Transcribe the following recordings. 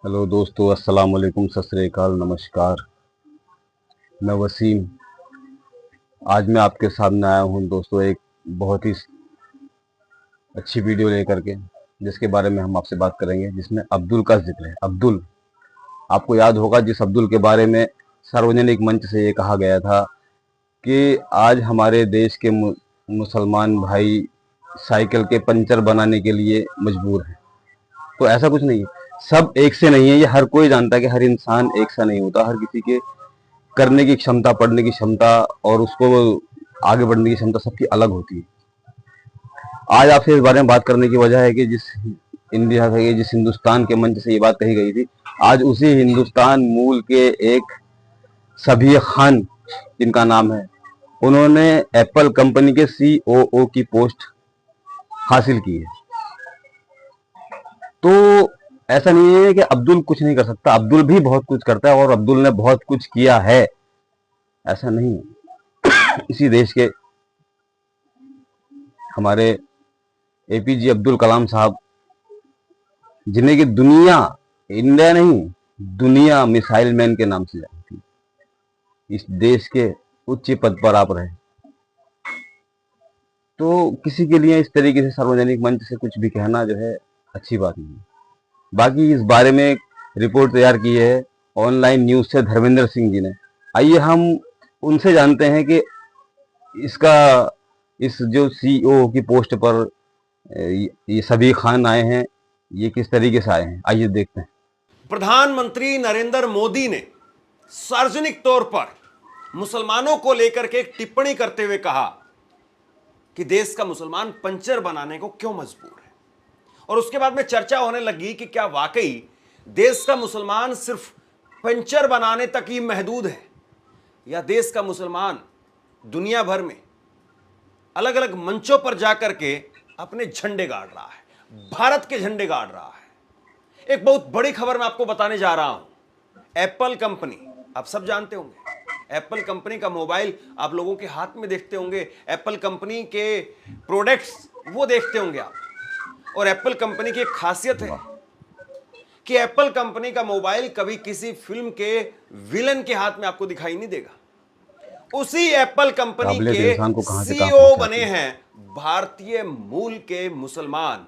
Hello दोस्तों, अस्सलाम वालेकुम, सत श्री अकाल, नमस्कार। मैं वसीम। आज मैं आपके सामने आया हूँ दोस्तों एक बहुत ही अच्छी वीडियो लेकर के, जिसके बारे में हम आपसे बात करेंगे, जिसमें अब्दुल का जिक्र है। अब्दुल, आपको याद होगा जिस अब्दुल के बारे में सार्वजनिक मंच से ये कहा गया था कि आज हमारे देश के मुसलमान भाई साइकिल के पंचर बनाने के लिए मजबूर हैं। तो ऐसा कुछ नहीं है, सब एक से नहीं है। ये हर कोई जानता है कि हर इंसान एक सा नहीं होता। हर किसी के करने की क्षमता, पढ़ने की क्षमता और उसको आगे बढ़ने की क्षमता सबकी अलग होती है। आज आपसे इस बारे में बात करने की वजह है कि जिस हिंदुस्तान के मंच से ये बात कही गई थी, आज उसी हिंदुस्तान मूल के एक सभी खान, जिनका नाम है, उन्होंने एप्पल कंपनी के सीओओ की पोस्ट हासिल की है। तो ऐसा नहीं है कि अब्दुल कुछ नहीं कर सकता, अब्दुल भी बहुत कुछ करता है और अब्दुल ने बहुत कुछ किया है, ऐसा नहीं है। इसी देश के हमारे एपीजे अब्दुल कलाम साहब, जिन्हें की दुनिया, इंडिया नहीं, दुनिया मिसाइल मैन के नाम से जानती है, इस देश के उच्च पद पर आप रहे, तो किसी के लिए इस तरीके से सार्वजनिक मंच से कुछ भी कहना जो है अच्छी बात नहीं है। बाकी इस बारे में एक रिपोर्ट तैयार की है ऑनलाइन न्यूज से धर्मेंद्र सिंह जी ने। आइए हम उनसे जानते हैं कि इसका, इस जो सीईओ की पोस्ट पर ये सभी खान आए हैं, ये किस तरीके से आए हैं, आइए देखते हैं। प्रधानमंत्री नरेंद्र मोदी ने सार्वजनिक तौर पर मुसलमानों को लेकर के एक टिप्पणी करते हुए कहा कि देश का मुसलमान पंचर बनाने को क्यों मजबूर है। और उसके बाद में चर्चा होने लगी कि क्या वाकई देश का मुसलमान सिर्फ पंचर बनाने तक ही महदूद है, या देश का मुसलमान दुनिया भर में अलग अलग मंचों पर जाकर के अपने झंडे गाड़ रहा है, भारत के झंडे गाड़ रहा है। एक बहुत बड़ी खबर मैं आपको बताने जा रहा हूं। एप्पल कंपनी, आप सब जानते होंगे, एप्पल कंपनी का मोबाइल आप लोगों के हाथ में देखते होंगे, एप्पल कंपनी के प्रोडक्ट्स वो देखते होंगे आप। और एप्पल कंपनी की एक खासियत है कि एप्पल कंपनी का मोबाइल कभी किसी फिल्म के विलन के हाथ में आपको दिखाई नहीं देगा। उसी एप्पल कंपनी के सीईओ बने हैं भारतीय मूल के मुसलमान,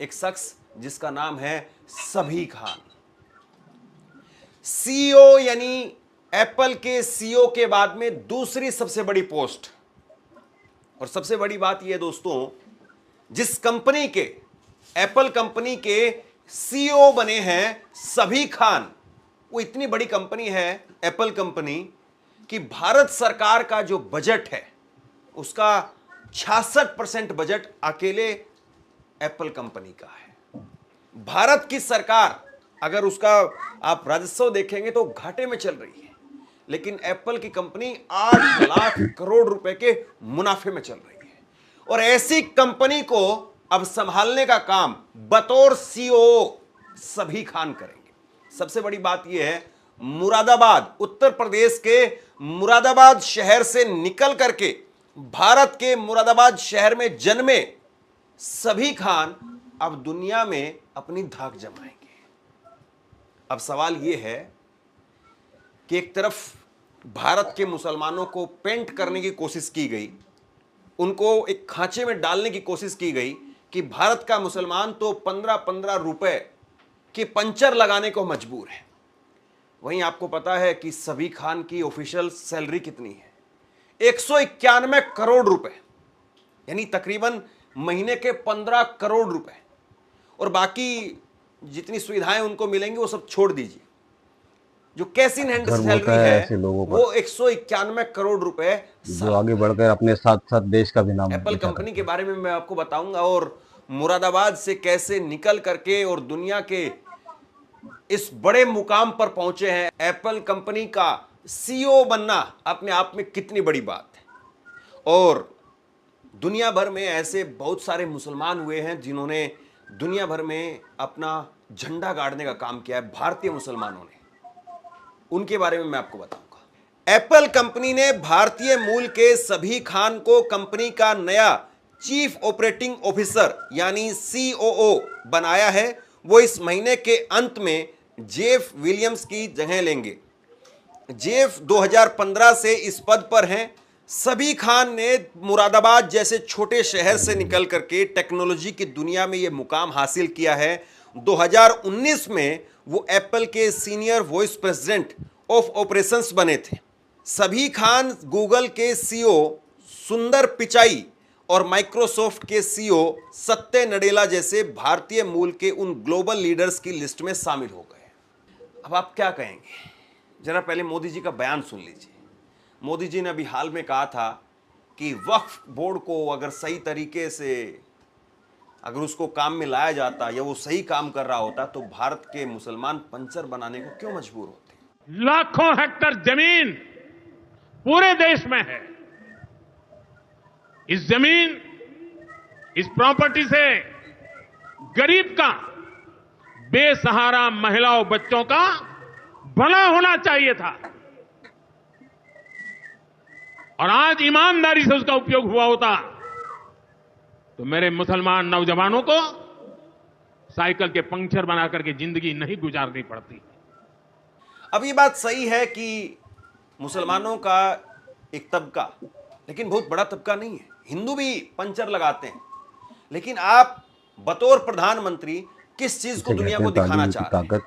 एक शख्स जिसका नाम है सभी खान। सीईओ यानी एप्पल के सीईओ के बाद में दूसरी सबसे बड़ी पोस्ट। और सबसे बड़ी बात यह दोस्तों, जिस कंपनी के, एप्पल कंपनी के सीईओ बने हैं सभी खान, वो इतनी बड़ी कंपनी है एप्पल कंपनी कि भारत सरकार का जो बजट है उसका 66% बजट अकेले एप्पल कंपनी का है। भारत की सरकार अगर उसका आप राजस्व देखेंगे तो घाटे में चल रही है, लेकिन एप्पल की कंपनी 8 लाख करोड़ रुपए के मुनाफे में चल रही है। और ऐसी कंपनी को अब संभालने का काम बतौर सीईओ सभी खान करेंगे। सबसे बड़ी बात यह है, मुरादाबाद, उत्तर प्रदेश के मुरादाबाद शहर से निकल करके भारत के मुरादाबाद शहर में जन्मे सभी खान अब दुनिया में अपनी धाक जमाएंगे। अब सवाल यह है कि एक तरफ भारत के मुसलमानों को पेंट करने की कोशिश की गई, उनको एक खांचे में डालने की कोशिश की गई कि भारत का मुसलमान तो 15-15 रुपए के पंचर लगाने को मजबूर है। वहीं आपको पता है कि सभी खान की ऑफिशियल सैलरी कितनी है? 191 करोड़ रुपए, यानी तकरीबन महीने के 15 करोड़ रुपए। और बाकी जितनी सुविधाएं उनको मिलेंगी वो सब छोड़ दीजिए, जो कैश इन हैंड सैलरी है वो 191 करोड़ रुपए, जो आगे बढ़कर अपने साथ साथ देश का भी नाम। एप्पल कंपनी के बारे में मैं आपको बताऊंगा, और मुरादाबाद से कैसे निकल करके और दुनिया के इस बड़े मुकाम पर पहुंचे हैं। एप्पल कंपनी का सीईओ बनना अपने आप में कितनी बड़ी बात है। और दुनिया भर में ऐसे बहुत सारे मुसलमान हुए हैं जिन्होंने दुनिया भर में अपना झंडा गाड़ने का काम किया है, भारतीय मुसलमानों ने। उनके बारे में मैं आपको बताऊंगा। एप्पल कंपनी ने भारतीय मूल के सभी खान को कंपनी का नया चीफ ऑपरेटिंग ऑफिसर यानी सीओओ बनाया है। वो इस महीने के अंत में जेफ विलियम्स की जगह लेंगे। जेफ 2015 से इस पद पर हैं। सबी खान ने मुरादाबाद जैसे छोटे शहर से निकल करके टेक्नोलॉजी की दुनिया में ये मुकाम हासिल किया है। 2019 में वो एप्पल के senior vice president of operations बने थे। सबी खान गूगल के सीईओ सुंदर पिचाई और माइक्रोसॉफ्ट के सीईओ सत्य नडेला जैसे भारतीय मूल के उन ग्लोबल लीडर्स की लिस्ट में शामिल हो गए। अब आप क्या कहेंगे? जरा पहले मोदी जी का बयान सुन लीजिए। मोदी जी ने अभी हाल में कहा था कि वक्फ बोर्ड को अगर सही तरीके से अगर उसको काम में लाया जाता या वो सही काम कर रहा होता तो भारत के मुसलमान पंचर बनाने को क्यों मजबूर होते? लाखों हेक्टर जमीन पूरे देश में है। इस जमीन, इस प्रॉपर्टी से गरीब का, बेसहारा महिलाओं बच्चों का भला होना चाहिए था और आज ईमानदारी से उसका उपयोग हुआ होता तो मेरे मुसलमान नौजवानों को साइकिल के पंक्चर बना करके जिंदगी नहीं गुजारनी पड़ती। अब ये बात सही है कि मुसलमानों का एक तबका, लेकिन बहुत बड़ा तबका नहीं है। हिंदू भी पंचर लगाते हैं, लेकिन आप बतौर प्रधानमंत्री किस चीज को दुनिया को दिखाना चाह रहे हैं?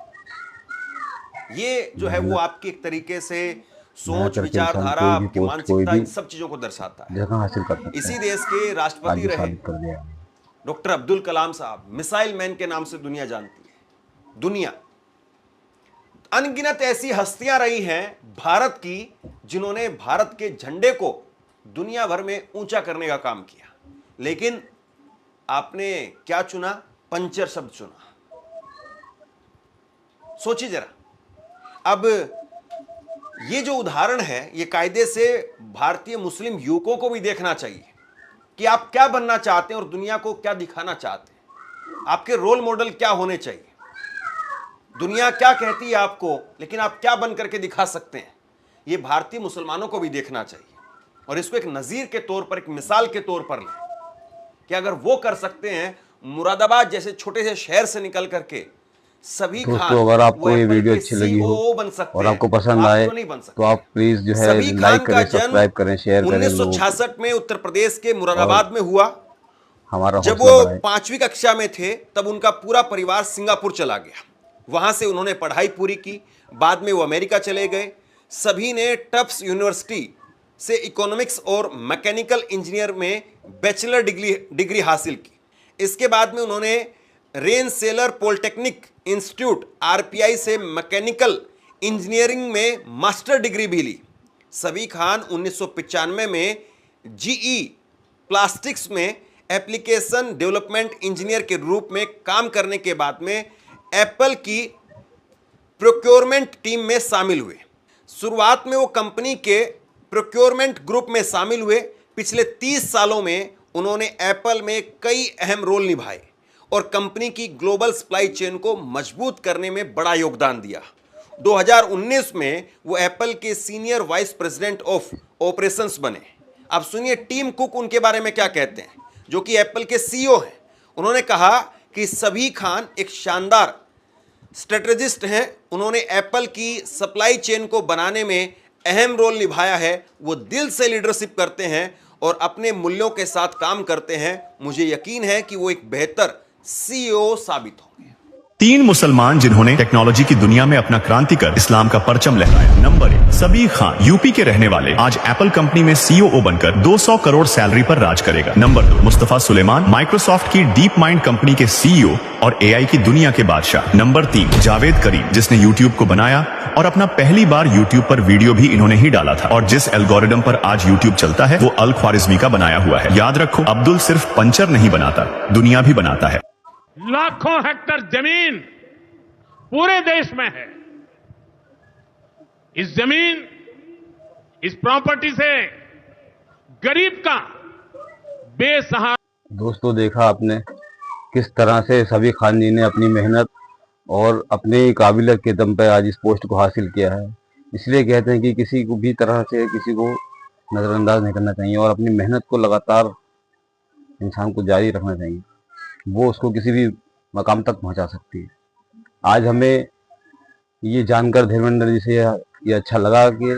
ये जो है वो आपकी एक तरीके से सोच, विचारधारा, आपकी मानसिकता, इन सब चीजों को दर्शाता है। जगह हासिल कर सकते हैं। इसी देश के राष्ट्रपति रहे रहे डॉक्टर अब्दुल कलाम साहब, मिसाइल मैन के नाम से दुनिया जानती है। दुनिया अनगिनत ऐसी हस्तियां रही हैं भारत की जिन्होंने भारत के झंडे को दुनिया भर में ऊंचा करने का काम किया, लेकिन आपने क्या चुना? पंचर शब्द चुना। सोचिए जरा। अब ये जो उदाहरण है ये कायदे से भारतीय मुस्लिम युवकों को भी देखना चाहिए कि आप क्या बनना चाहते हैं और दुनिया को क्या दिखाना चाहते हैं। आपके रोल मॉडल क्या होने चाहिए? दुनिया क्या कहती है आपको, लेकिन आप क्या बन करके दिखा सकते हैं? ये भारतीय मुसलमानों को भी देखना चाहिए और इसको एक नजीर के तौर पर, एक मिसाल के तौर पर लें कि अगर वो कर सकते हैं मुरादाबाद जैसे छोटे से शहर से निकल करके सभी खान, अगर आपको ये वीडियो अच्छी लगी हो और आपको पसंद आए तो आप प्लीज जो है लाइक करें, सब्सक्राइब करें, शेयर करें। 1966 में उत्तर प्रदेश के मुरादाबाद में हुआ। हमारा जब वो 5वीं कक्षा में थे तब उनका पूरा परिवार सिंगापुर चला गया। वहां से उन्होंने पढ़ाई पूरी की। बाद में वो अमेरिका चले गए। सभी ने टफ्ट्स यूनिवर्सिटी से इकोनॉमिक्स और मैकेनिकल इंजीनियर में बैचलर डिग्री हासिल की। इसके बाद में उन्होंने रेनसेलर पॉलिटेक्निक इंस्टीट्यूट आरपीआई से मैकेनिकल इंजीनियरिंग में मास्टर डिग्री भी ली। सबी खान 1995 में जीई प्लास्टिक्स में एप्लीकेशन डेवलपमेंट इंजीनियर के रूप में काम करने के बाद में एप्पल की प्रोक्योरमेंट टीम में शामिल हुए। शुरुआत में वो कंपनी के प्रोक्योरमेंट ग्रुप में शामिल हुए। पिछले 30 सालों में उन्होंने एप्पल में कई अहम रोल निभाए और कंपनी की ग्लोबल सप्लाई चेन को मजबूत करने में बड़ा योगदान दिया। 2019 में वो एप्पल के senior vice president of operations बने। अब सुनिए टिम कुक उनके बारे में क्या कहते हैं, जो कि एप्पल के सीईओ हैं। उन्होंने कहा कि सबी खान एक शानदार स्ट्रेटेजिस्ट हैं। उन्होंने एप्पल की सप्लाई चेन को बनाने में अहम रोल निभाया है। वो दिल से लीडरशिप करते हैं और अपने मूल्यों के साथ काम करते हैं। मुझे यकीन है कि वो एक बेहतर सीईओ साबित होंगे। 3 मुसलमान जिन्होंने टेक्नोलॉजी की दुनिया में अपना क्रांति कर इस्लाम का परचम लहराया। नंबर 1, सबी खान, यूपी के रहने वाले, आज एप्पल कंपनी में सीईओ बनकर 200 करोड़ सैलरी पर राज करेगा। नंबर 2, मुस्तफा सुलेमान, माइक्रोसॉफ्ट की डीप माइंड कंपनी के सीईओ और एआई की दुनिया के बादशाह। नंबर 3, जावेद करीम, जिसने यूट्यूब को बनाया और अपना पहली बार यूट्यूब पर वीडियो भी इन्होंने ही डाला था और जिस एल्गोरिदम पर आज यूट्यूब चलता है वो अल ख्वारिज़मी का बनाया हुआ है। याद रखो, अब्दुल सिर्फ पंचर नहीं बनाता, दुनिया भी बनाता है। लाखों हेक्टर जमीन पूरे देश में है। इस जमीन, इस प्रॉपर्टी से गरीब का, बेसहारा। दोस्तों देखा आपने किस तरह से सबी खान जी ने अपनी मेहनत और अपनी काबिलियत के दम पर आज इस पोस्ट को हासिल किया है। इसलिए कहते हैं कि किसी को भी तरह से किसी को नज़रअंदाज नहीं करना चाहिए और अपनी मेहनत को लगातार इंसान को जारी रखना चाहिए। वो उसको किसी भी मकाम तक पहुंचा सकती है। आज हमें ये जानकर धर्मेंद्र जी से ये अच्छा लगा कि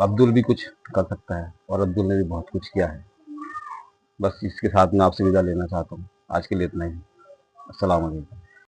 अब्दुल भी कुछ कर सकता है, और अब्दुल ने भी बहुत कुछ किया है। बस इसके साथ मैं आपसे विदा लेना चाहता हूँ। आज के लिए इतना ही। अस्सलाम वालेकुम।